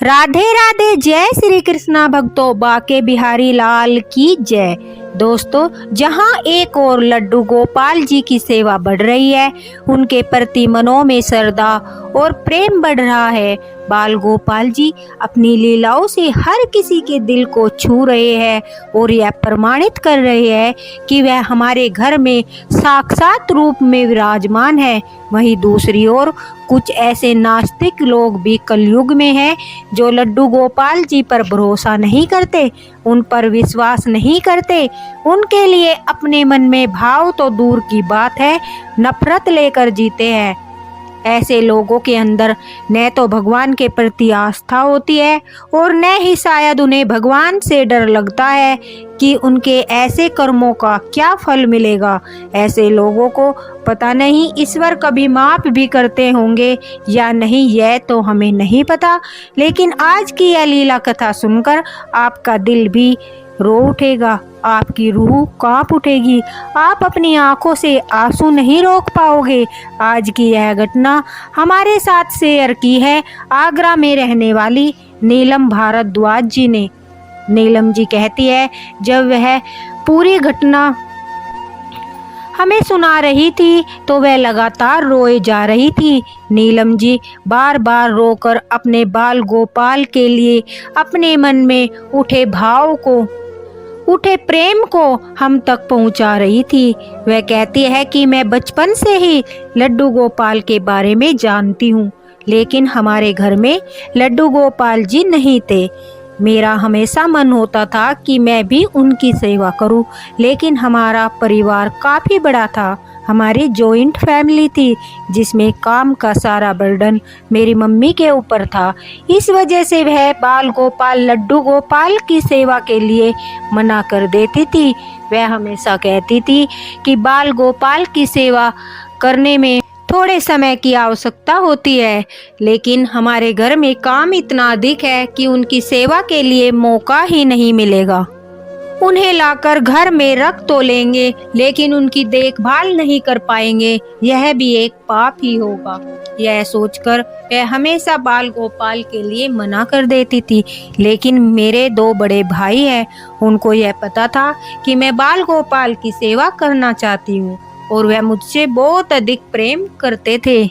राधे राधे। जय श्री कृष्णा भक्तों, बाके बिहारी लाल की जय। दोस्तों, जहां एक और लड्डू गोपाल जी की सेवा बढ़ रही है, उनके प्रति मनों में श्रद्धा और प्रेम बढ़ रहा है। बाल गोपाल जी अपनी लीलाओं से हर किसी के दिल को छू रहे हैं और यह प्रमाणित कर रहे हैं कि वह हमारे घर में साक्षात रूप में विराजमान है। वहीं दूसरी ओर कुछ ऐसे नास्तिक लोग भी कलयुग में हैं जो लड्डू गोपाल जी पर भरोसा नहीं करते, उन पर विश्वास नहीं करते। उनके लिए अपने मन में भाव तो दूर की बात है, नफरत लेकर जीते हैं। ऐसे लोगों के अंदर न तो भगवान के प्रति आस्था होती है और न ही शायद उन्हें भगवान से डर लगता है कि उनके ऐसे कर्मों का क्या फल मिलेगा। ऐसे लोगों को पता नहीं ईश्वर कभी माफ भी करते होंगे या नहीं, यह तो हमें नहीं पता। लेकिन आज की यह लीला कथा सुनकर आपका दिल भी रो उठेगा, आपकी रूह कांप उठेगी, आप अपनी आंखों से आंसू नहीं रोक पाओगे। आज की यह घटना हमारे साथ शेयर की है आगरा में रहने वाली नीलम भारद्वाज जी ने। नीलम जी कहती है, जब वह पूरी घटना हमें सुना रही थी तो वह लगातार रोए जा रही थी। नीलम जी बार बार रोकर अपने बाल गोपाल के लिए अपने मन में उठे भाव को, उठे प्रेम को हम तक पहुंचा रही थी। वह कहती है कि मैं बचपन से ही लड्डू गोपाल के बारे में जानती हूँ, लेकिन हमारे घर में लड्डू गोपाल जी नहीं थे। मेरा हमेशा मन होता था कि मैं भी उनकी सेवा करूं, लेकिन हमारा परिवार काफ़ी बड़ा था। हमारी जॉइंट फैमिली थी जिसमें काम का सारा बर्डन मेरी मम्मी के ऊपर था। इस वजह से वह बाल गोपाल लड्डू गोपाल की सेवा के लिए मना कर देती थी। वह हमेशा कहती थी कि बाल गोपाल की सेवा करने में थोड़े समय की आवश्यकता होती है, लेकिन हमारे घर में काम इतना अधिक है कि उनकी सेवा के लिए मौका ही नहीं मिलेगा। उन्हें लाकर घर में रख तो लेंगे, लेकिन उनकी देखभाल नहीं कर पाएंगे, यह भी एक पाप ही होगा। यह सोचकर वह हमेशा बाल गोपाल के लिए मना कर देती थी। लेकिन मेरे दो बड़े भाई हैं, उनको यह पता था कि मैं बाल गोपाल की सेवा करना चाहती हूँ और वह मुझसे बहुत अधिक प्रेम करते थे।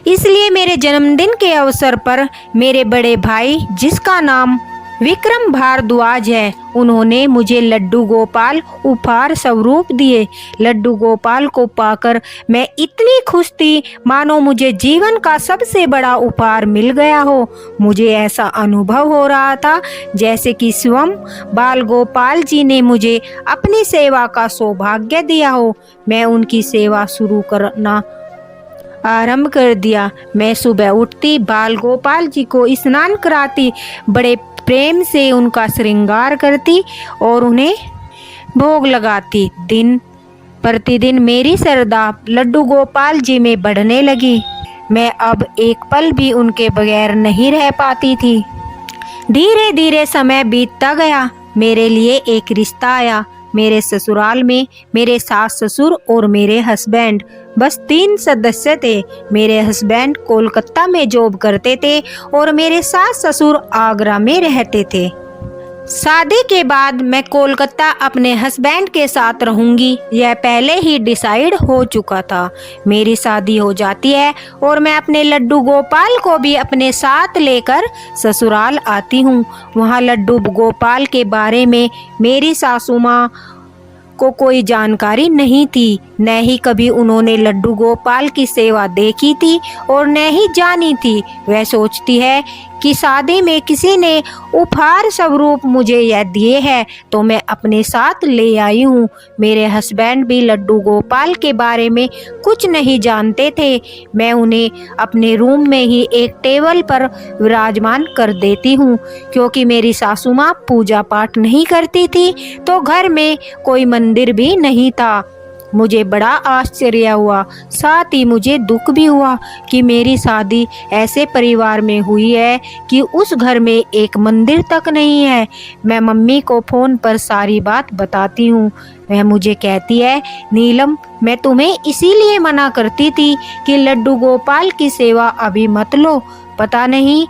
इसलिए मेरे जन्मदिन के अवसर पर मेरे बड़े भाई, जिसका नाम विक्रम भारद्वाज है, उन्होंने मुझे लड्डू गोपाल उपहार स्वरूप दिए। लड्डू गोपाल को पाकर मैं इतनी खुश थी मानो मुझे जीवन का सबसे बड़ा उपहार मिल गया हो। मुझे ऐसा अनुभव हो रहा था जैसे कि स्वयं बाल गोपाल जी ने मुझे अपनी सेवा का सौभाग्य दिया हो। मैं उनकी सेवा शुरू करना आरंभ कर दिया। मैं सुबह उठती, बाल गोपाल जी को स्नान कराती, बड़े प्रेम से उनका श्रृंगार करती और उन्हें भोग लगाती। दिन प्रतिदिन मेरी श्रद्धा लड्डू गोपाल जी में बढ़ने लगी। मैं अब एक पल भी उनके बगैर नहीं रह पाती थी। धीरे धीरे समय बीतता गया। मेरे लिए एक रिश्ता आया। मेरे ससुराल में मेरे सास ससुर और मेरे हस्बैंड, बस 3 सदस्य थे। मेरे हस्बैंड कोलकाता में जॉब करते थे और मेरे सास ससुर आगरा में रहते थे। शादी के बाद मैं कोलकाता अपने हस्बैंड के साथ रहूंगी, यह पहले ही डिसाइड हो चुका था। मेरी शादी हो जाती है और मैं अपने लड्डू गोपाल को भी अपने साथ लेकर ससुराल आती हूँ। वहाँ लड्डू गोपाल के बारे में मेरी सासू माँ को कोई जानकारी नहीं थी, न ही कभी उन्होंने लड्डू गोपाल की सेवा देखी थी और न ही जानी थी। वह सोचती है कि शादी में किसी ने उपहार स्वरूप मुझे यह दिए हैं तो मैं अपने साथ ले आई हूँ। मेरे हस्बैंड भी लड्डू गोपाल के बारे में कुछ नहीं जानते थे। मैं उन्हें अपने रूम में ही एक टेबल पर विराजमान कर देती हूँ, क्योंकि मेरी सासू माँ पूजा पाठ नहीं करती थी तो घर में कोई मंदिर भी नहीं था। मुझे बड़ा आश्चर्य हुआ, साथ ही मुझे दुख भी हुआ कि मेरी शादी ऐसे परिवार में हुई है कि उस घर में एक मंदिर तक नहीं है। मैं मम्मी को फ़ोन पर सारी बात बताती हूँ। वह मुझे कहती है, नीलम, मैं तुम्हें इसीलिए मना करती थी कि लड्डू गोपाल की सेवा अभी मत लो। पता नहीं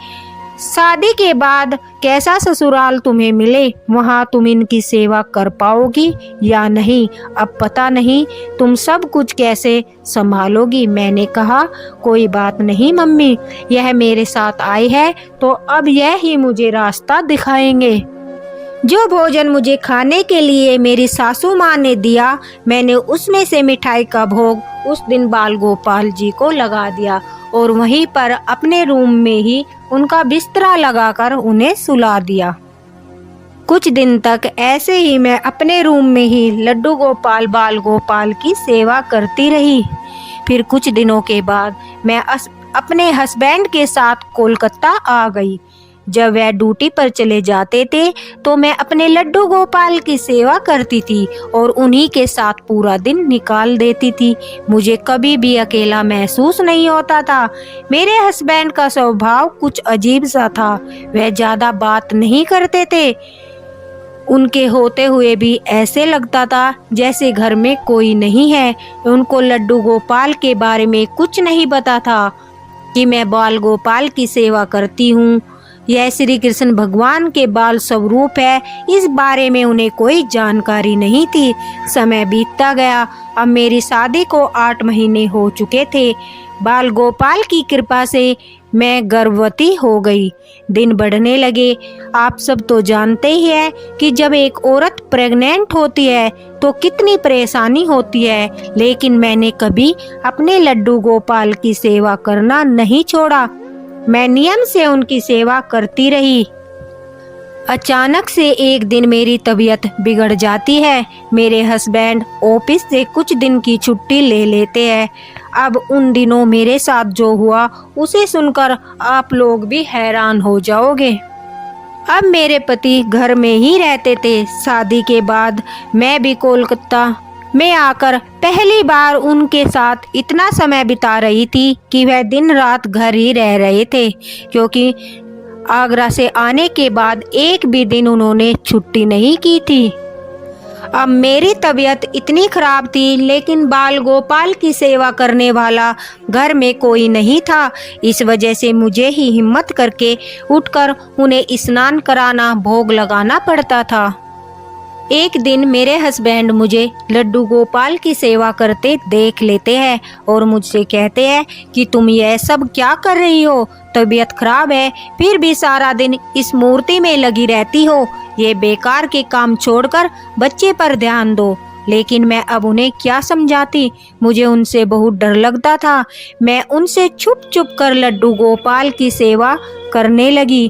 शादी के बाद कैसा ससुराल तुम्हें मिले, वहाँ तुम इनकी सेवा कर पाओगी या नहीं, अब पता नहीं तुम सब कुछ कैसे संभालोगी। मैंने कहा कोई बात नहीं मम्मी, यह मेरे साथ आए हैं तो अब यह ही मुझे रास्ता दिखाएंगे। जो भोजन मुझे खाने के लिए मेरी सासू माँ ने दिया, मैंने उसमें से मिठाई का भोग उस दिन बाल गोपाल जी को लगा दिया और वहीं पर अपने रूम में ही उनका बिस्तरा लगाकर उन्हें सुला दिया। कुछ दिन तक ऐसे ही मैं अपने रूम में ही लड्डू गोपाल बाल गोपाल की सेवा करती रही। फिर कुछ दिनों के बाद मैं अपने हस्बैंड के साथ कोलकाता आ गई। जब वह ड्यूटी पर चले जाते थे तो मैं अपने लड्डू गोपाल की सेवा करती थी और उन्हीं के साथ पूरा दिन निकाल देती थी। मुझे कभी भी अकेला महसूस नहीं होता था। मेरे हस्बैंड का स्वभाव कुछ अजीब सा था, वह ज़्यादा बात नहीं करते थे। उनके होते हुए भी ऐसे लगता था जैसे घर में कोई नहीं है। उनको लड्डू गोपाल के बारे में कुछ नहीं पता था कि मैं बाल गोपाल की सेवा करती हूँ। यह श्री कृष्ण भगवान के बाल स्वरूप है, इस बारे में उन्हें कोई जानकारी नहीं थी। समय बीतता गया। अब मेरी शादी को 8 महीने हो चुके थे। बाल गोपाल की कृपा से मैं गर्भवती हो गई। दिन बढ़ने लगे। आप सब तो जानते ही हैं कि जब एक औरत प्रेग्नेंट होती है तो कितनी परेशानी होती है, लेकिन मैंने कभी अपने लड्डू गोपाल की सेवा करना नहीं छोड़ा। मैं नियम से उनकी सेवा करती रही। अचानक से एक दिन मेरी तबीयत बिगड़ जाती है। मेरे हस्बैंड ऑफिस से कुछ दिन की छुट्टी ले लेते हैं। अब उन दिनों मेरे साथ जो हुआ उसे सुनकर आप लोग भी हैरान हो जाओगे। अब मेरे पति घर में ही रहते थे। शादी के बाद मैं भी कोलकाता में आकर पहली बार उनके साथ इतना समय बिता रही थी कि वह दिन रात घर ही रह रहे थे, क्योंकि आगरा से आने के बाद एक भी दिन उन्होंने छुट्टी नहीं की थी। अब मेरी तबीयत इतनी खराब थी, लेकिन बाल गोपाल की सेवा करने वाला घर में कोई नहीं था। इस वजह से मुझे ही हिम्मत करके उठकर उन्हें स्नान कराना, भोग लगाना पड़ता था। एक दिन मेरे हस्बैंड मुझे लड्डू गोपाल की सेवा करते देख लेते हैं और मुझसे कहते हैं कि तुम यह सब क्या कर रही हो, तबीयत खराब है फिर भी सारा दिन इस मूर्ति में लगी रहती हो, ये बेकार के काम छोड़कर बच्चे पर ध्यान दो। लेकिन मैं अब उन्हें क्या समझाती, मुझे उनसे बहुत डर लगता था। मैं उनसे छुप छुप कर लड्डू गोपाल की सेवा करने लगी।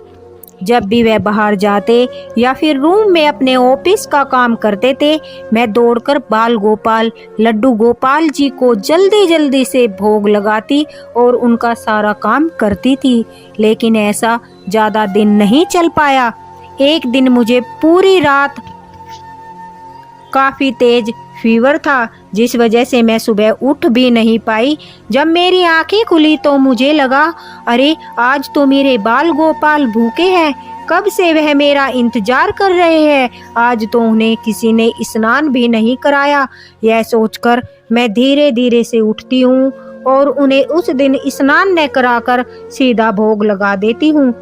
जब भी वह बाहर जाते या फिर रूम में अपने ऑफिस का काम करते थे, मैं दौड़कर बाल गोपाल लड्डू गोपाल जी को जल्दी जल्दी से भोग लगाती और उनका सारा काम करती थी। लेकिन ऐसा ज़्यादा दिन नहीं चल पाया। एक दिन मुझे पूरी रात काफ़ी तेज फीवर था, जिस वजह से मैं सुबह उठ भी नहीं पाई। जब मेरी आंखें खुली तो मुझे लगा, अरे आज तो मेरे बाल गोपाल भूखे हैं, कब से वह मेरा इंतजार कर रहे हैं, आज तो उन्हें किसी ने स्नान भी नहीं कराया। यह सोचकर मैं धीरे धीरे से उठती हूँ और उन्हें उस दिन स्नान न कराकर सीधा भोग लगा देती हूँ।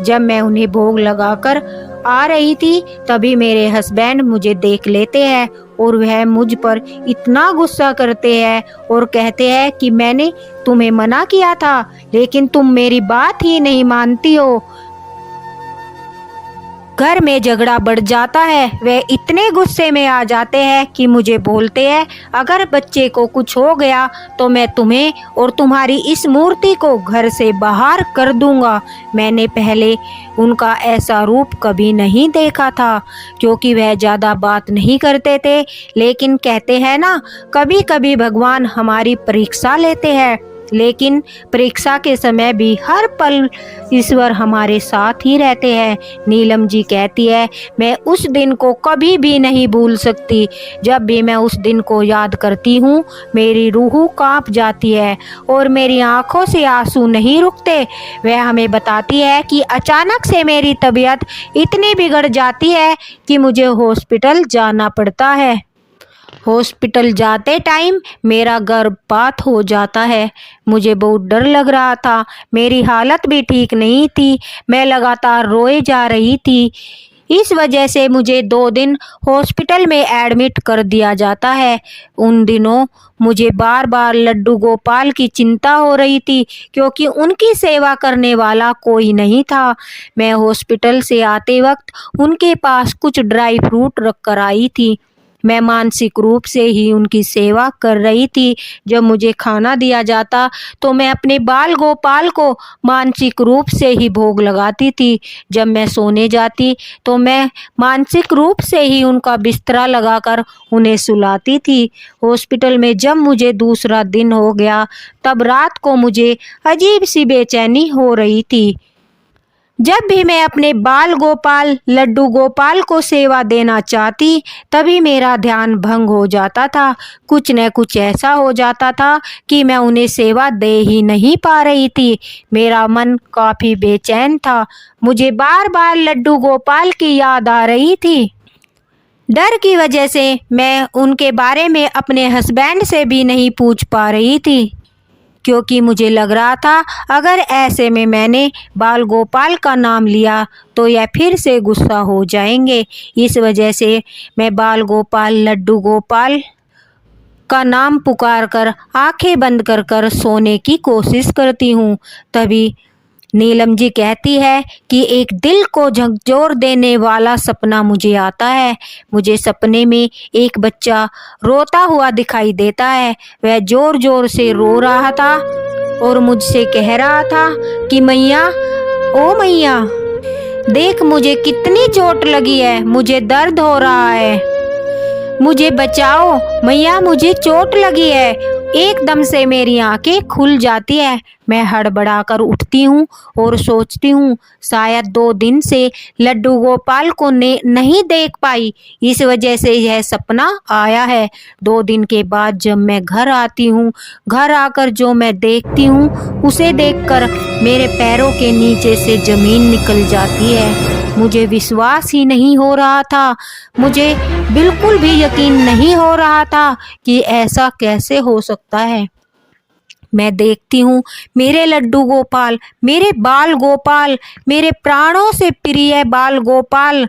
जब मैं उन्हें भोग लगाकर आ रही थी तभी मेरे हस्बैंड मुझे देख लेते हैं और वह मुझ पर इतना गुस्सा करते हैं और कहते हैं कि मैंने तुम्हें मना किया था लेकिन तुम मेरी बात ही नहीं मानती हो। घर में झगड़ा बढ़ जाता है। वे इतने गुस्से में आ जाते हैं कि मुझे बोलते हैं, अगर बच्चे को कुछ हो गया तो मैं तुम्हें और तुम्हारी इस मूर्ति को घर से बाहर कर दूंगा। मैंने पहले उनका ऐसा रूप कभी नहीं देखा था, क्योंकि वह ज़्यादा बात नहीं करते थे। लेकिन कहते हैं ना, कभी कभी भगवान हमारी परीक्षा लेते हैं, लेकिन परीक्षा के समय भी हर पल ईश्वर हमारे साथ ही रहते हैं। नीलम जी कहती है, मैं उस दिन को कभी भी नहीं भूल सकती। जब भी मैं उस दिन को याद करती हूँ मेरी रूह कांप जाती है और मेरी आंखों से आंसू नहीं रुकते। वह हमें बताती है कि अचानक से मेरी तबीयत इतनी बिगड़ जाती है कि मुझे हॉस्पिटल जाना पड़ता है हॉस्पिटल जाते टाइम मेरा गर्भपात हो जाता है। मुझे बहुत डर लग रहा था। मेरी हालत भी ठीक नहीं थी। मैं लगातार रोए जा रही थी। इस वजह से मुझे 2 दिन हॉस्पिटल में एडमिट कर दिया जाता है। उन दिनों मुझे बार बार लड्डू गोपाल की चिंता हो रही थी, क्योंकि उनकी सेवा करने वाला कोई नहीं था। मैं हॉस्पिटल से आते वक्त उनके पास कुछ ड्राई फ्रूट रख कर आई थी। मैं मानसिक रूप से ही उनकी सेवा कर रही थी। जब मुझे खाना दिया जाता तो मैं अपने बाल गोपाल को मानसिक रूप से ही भोग लगाती थी। जब मैं सोने जाती तो मैं मानसिक रूप से ही उनका बिस्तरा लगाकर उन्हें सुलाती थी। हॉस्पिटल में जब मुझे दूसरा दिन हो गया, तब रात को मुझे अजीब सी बेचैनी हो रही थी। जब भी मैं अपने बाल गोपाल लड्डू गोपाल को सेवा देना चाहती, तभी मेरा ध्यान भंग हो जाता था। कुछ न कुछ ऐसा हो जाता था कि मैं उन्हें सेवा दे ही नहीं पा रही थी। मेरा मन काफ़ी बेचैन था। मुझे बार बार लड्डू गोपाल की याद आ रही थी। डर की वजह से मैं उनके बारे में अपने हस्बैंड से भी नहीं पूछ पा रही थी, क्योंकि मुझे लग रहा था अगर ऐसे में मैंने बाल गोपाल का नाम लिया तो यह फिर से गुस्सा हो जाएंगे। इस वजह से मैं बाल गोपाल लड्डू गोपाल का नाम पुकार कर आंखें बंद कर कर सोने की कोशिश करती हूँ। तभी नीलम जी कहती है कि एक दिल को झकझोर देने वाला सपना मुझे आता है। मुझे सपने में एक बच्चा रोता हुआ दिखाई देता है। वह जोर जोर से रो रहा था और मुझसे कह रहा था कि मैया, ओ मैया, देख मुझे कितनी चोट लगी है, मुझे दर्द हो रहा है, मुझे बचाओ मैया, मुझे चोट लगी है। एकदम से मेरी आंखें खुल जाती है। मैं हड़बड़ाकर उठती हूँ और सोचती हूँ शायद 2 दिन से लड्डू गोपाल को नहीं देख पाई, इस वजह से यह सपना आया है। 2 दिन के बाद जब मैं घर आती हूँ, घर आकर जो मैं देखती हूँ उसे देखकर मेरे पैरों के नीचे से ज़मीन निकल जाती है। मुझे विश्वास ही नहीं हो रहा था। मुझे बिल्कुल भी यकीन नहीं हो रहा था कि ऐसा कैसे हो सकता है। मैं देखती हूँ मेरे लड्डू गोपाल, मेरे बाल गोपाल, मेरे प्राणों से प्रिय बाल गोपाल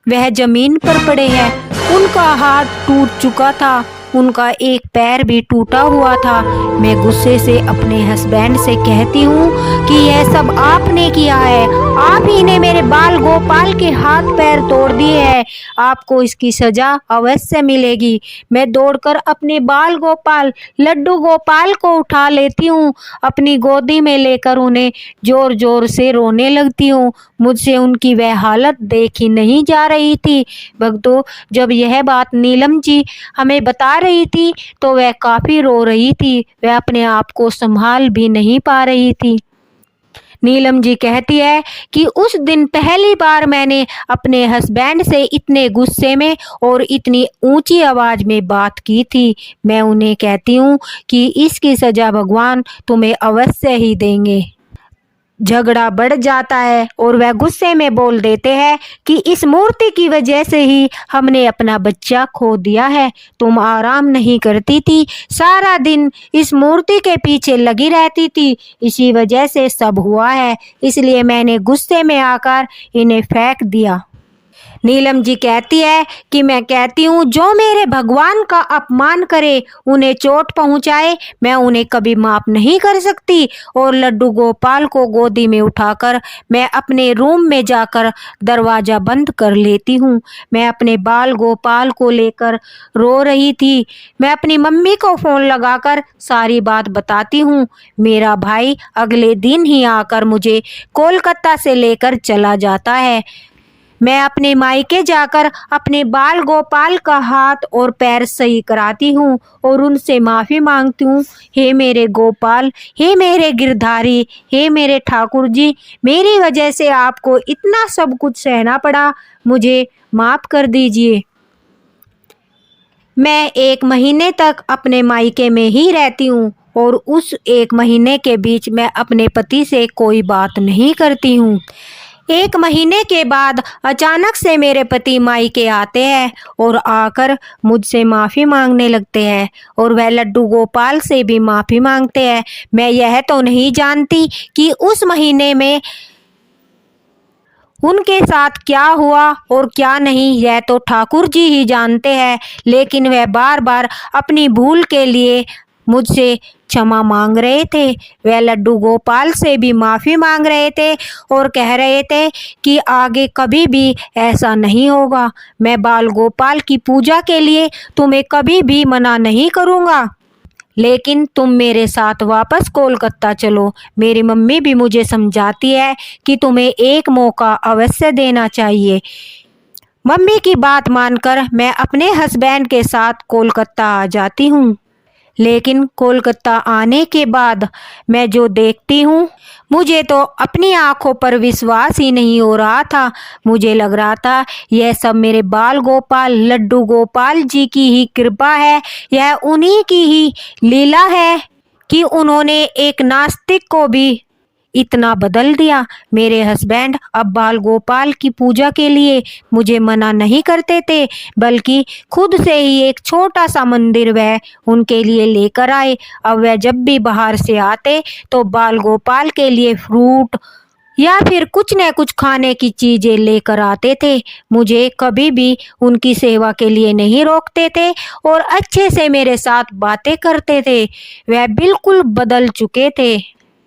वह जमीन पर पड़े हैं। उनका हाथ टूट चुका था, उनका एक पैर भी टूटा हुआ था। मैं गुस्से से अपने हस्बैंड से कहती हूँ कि यह सब आपने किया है, आप ही ने मेरे बाल गोपाल के हाथ पैर तोड़ दिए हैं, आपको इसकी सजा अवश्य मिलेगी। मैं दौड़कर अपने बाल गोपाल लड्डू गोपाल को उठा लेती हूँ, अपनी गोदी में लेकर उन्हें जोर जोर से रोने लगती हूँ। मुझसे उनकी वह हालत देखी नहीं जा रही थी। भक्तों, जब यह बात नीलम जी हमें बता रही थी तो वह काफ़ी रो रही थी। वह अपने आप को संभाल भी नहीं पा रही थी। नीलम जी कहती है कि उस दिन पहली बार मैंने अपने हस्बैंड से इतने गुस्से में और इतनी ऊंची आवाज़ में बात की थी। मैं उन्हें कहती हूँ कि इसकी सज़ा भगवान तुम्हें अवश्य ही देंगे। झगड़ा बढ़ जाता है और वह गुस्से में बोल देते हैं कि इस मूर्ति की वजह से ही हमने अपना बच्चा खो दिया है। तुम आराम नहीं करती थी, सारा दिन इस मूर्ति के पीछे लगी रहती थी, इसी वजह से सब हुआ है, इसलिए मैंने गुस्से में आकर इन्हें फेंक दिया। नीलम जी कहती है कि मैं कहती हूँ जो मेरे भगवान का अपमान करे, उन्हें चोट पहुँचाए, मैं उन्हें कभी माफ़ नहीं कर सकती। और लड्डू गोपाल को गोदी में उठाकर मैं अपने रूम में जाकर दरवाज़ा बंद कर लेती हूँ। मैं अपने बाल गोपाल को लेकर रो रही थी। मैं अपनी मम्मी को फ़ोन लगाकर सारी बात बताती हूँ। मेरा भाई अगले दिन ही आकर मुझे कोलकाता से लेकर चला जाता है। मैं अपने मायके जाकर अपने बाल गोपाल का हाथ और पैर सही कराती हूँ और उनसे माफ़ी मांगती हूँ। हे मेरे गोपाल, हे मेरे गिरधारी, हे मेरे ठाकुर जी, मेरी वजह से आपको इतना सब कुछ सहना पड़ा, मुझे माफ़ कर दीजिए। मैं 1 महीने तक अपने मायके में ही रहती हूँ और उस 1 महीने के बीच मैं अपने पति से कोई बात नहीं करती हूँ। 1 महीने के बाद अचानक से मेरे पति मायके आते हैं और आकर मुझसे माफ़ी मांगने लगते हैं और वह लड्डू गोपाल से भी माफ़ी मांगते हैं। मैं यह तो नहीं जानती कि उस महीने में उनके साथ क्या हुआ और क्या नहीं, यह तो ठाकुर जी ही जानते हैं, लेकिन वह बार बार अपनी भूल के लिए मुझसे क्षमा मांग रहे थे। वह लड्डू गोपाल से भी माफ़ी मांग रहे थे और कह रहे थे कि आगे कभी भी ऐसा नहीं होगा। मैं बाल गोपाल की पूजा के लिए तुम्हें कभी भी मना नहीं करूँगा, लेकिन तुम मेरे साथ वापस कोलकाता चलो। मेरी मम्मी भी मुझे समझाती है कि तुम्हें एक मौका अवश्य देना चाहिए। मम्मी की बात मानकर मैं अपने हस्बैंड के साथ कोलकाता आ जाती हूँ, लेकिन कोलकाता आने के बाद मैं जो देखती हूँ, मुझे तो अपनी आंखों पर विश्वास ही नहीं हो रहा था। मुझे लग रहा था यह सब मेरे बाल गोपाल लड्डू गोपाल जी की ही कृपा है, यह उन्हीं की ही लीला है कि उन्होंने एक नास्तिक को भी इतना बदल दिया। मेरे हस्बैंड अब बाल गोपाल की पूजा के लिए मुझे मना नहीं करते थे, बल्कि खुद से ही एक छोटा सा मंदिर वह उनके लिए लेकर आए। अब वह जब भी बाहर से आते तो बाल गोपाल के लिए फ्रूट या फिर कुछ न कुछ खाने की चीज़ें लेकर आते थे। मुझे कभी भी उनकी सेवा के लिए नहीं रोकते थे और अच्छे से मेरे साथ बातें करते थे। वह बिल्कुल बदल चुके थे।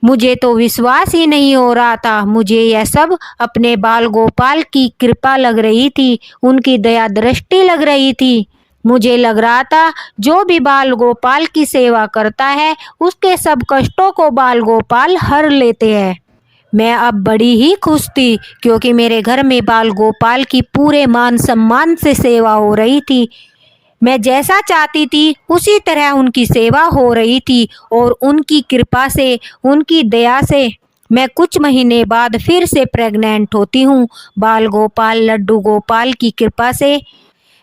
मुझे तो विश्वास ही नहीं हो रहा था। मुझे यह सब अपने बाल गोपाल की कृपा लग रही थी, उनकी दया दृष्टि लग रही थी। मुझे लग रहा था जो भी बाल गोपाल की सेवा करता है उसके सब कष्टों को बाल गोपाल हर लेते हैं। मैं अब बड़ी ही खुश थी, क्योंकि मेरे घर में बाल गोपाल की पूरे मान सम्मान से सेवा हो रही थी। मैं जैसा चाहती थी उसी तरह उनकी सेवा हो रही थी और उनकी कृपा से, उनकी दया से मैं कुछ महीने बाद फिर से प्रेग्नेंट होती हूँ। बाल गोपाल लड्डू गोपाल की कृपा से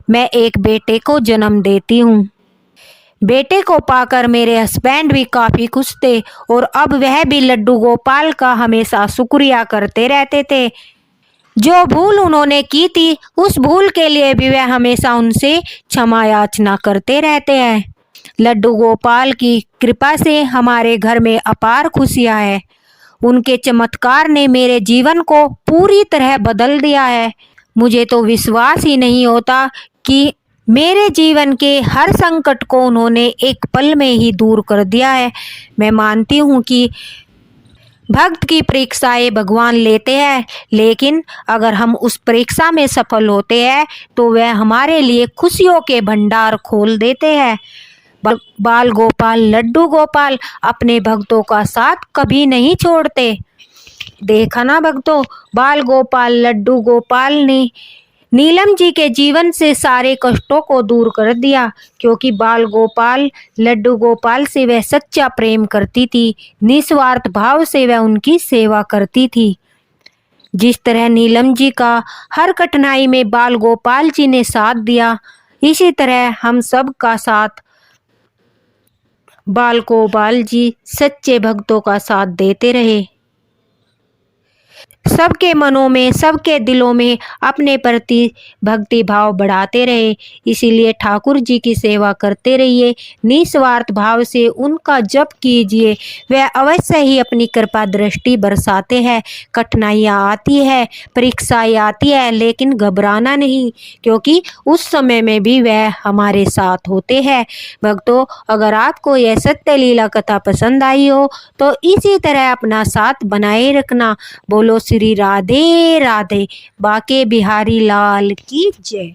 मैं एक बेटे को जन्म देती हूँ। बेटे को पाकर मेरे हस्बैंड भी काफ़ी खुश थे और अब वह भी लड्डू गोपाल का हमेशा शुक्रिया करते रहते थे। जो भूल उन्होंने की थी उस भूल के लिए भी वह हमेशा उनसे क्षमा याचना करते रहते हैं। लड्डू गोपाल की कृपा से हमारे घर में अपार खुशियाँ हैं। उनके चमत्कार ने मेरे जीवन को पूरी तरह बदल दिया है। मुझे तो विश्वास ही नहीं होता कि मेरे जीवन के हर संकट को उन्होंने एक पल में ही दूर कर दिया है। मैं मानती हूँ कि भक्त की परीक्षाएं भगवान लेते हैं, लेकिन अगर हम उस परीक्षा में सफल होते हैं तो वह हमारे लिए खुशियों के भंडार खोल देते हैं। बाल गोपाल लड्डू गोपाल अपने भक्तों का साथ कभी नहीं छोड़ते। देखा ना भक्तों, बाल गोपाल लड्डू गोपाल ने नीलम जी के जीवन से सारे कष्टों को दूर कर दिया, क्योंकि बाल गोपाल लड्डू गोपाल से वह सच्चा प्रेम करती थी। निस्वार्थ भाव से वह उनकी सेवा करती थी। जिस तरह नीलम जी का हर कठिनाई में बाल गोपाल जी ने साथ दिया, इसी तरह हम सब का साथ बाल गोपाल जी सच्चे भक्तों का साथ देते रहे। सबके मनों में, सबके दिलों में अपने प्रति भक्ति भाव बढ़ाते रहे। इसीलिए ठाकुर जी की सेवा करते रहिए, निस्वार्थ भाव से उनका जप कीजिए। वह अवश्य ही अपनी कृपा दृष्टि बरसाते हैं। कठिनाइयाँ आती है, परीक्षाएं आती है, लेकिन घबराना नहीं, क्योंकि उस समय में भी वह हमारे साथ होते हैं। भक्तों, अगर आपको यह सत्य लीला कथा पसंद आई हो तो इसी तरह अपना साथ बनाए रखना। बोलो श्री राधे राधे। बाके बिहारी लाल की जय।